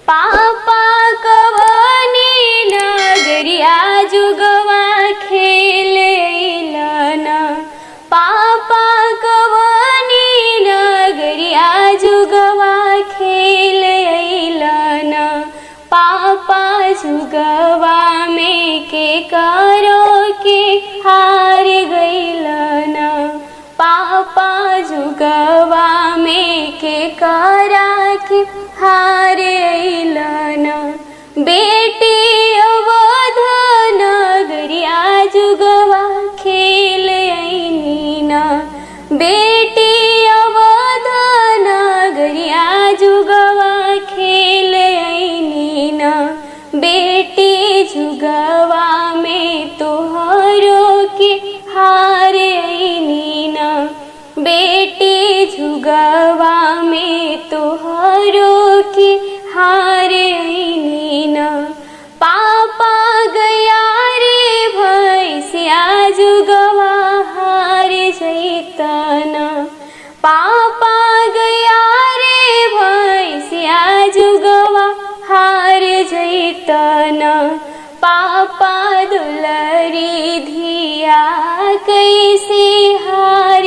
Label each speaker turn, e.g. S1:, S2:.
S1: पापा कवनी नगरिया जुगवा खेलैलना। पापा कवनी नगरिया जुगवा खेलैलना। पापा जुगवा में के करो के हार गइलना। पापा जुगवा में के करा के हार अइलना। बेटी अवध नगरिया जुगवा खेल अइनीना। बेटी अवध नगरिया जुगवा खेल अइनीना। बेटी जुगवा में तोहरो के हार अइनीना। बेटी जुगवा में तोहरो के हार अइनीना। पापा गया रे भैंसिया जुगवा हार जैतना। पापा गया रे भैंसिया जुगवा हार जैतना। पापा दुलरी धिया कैसे हार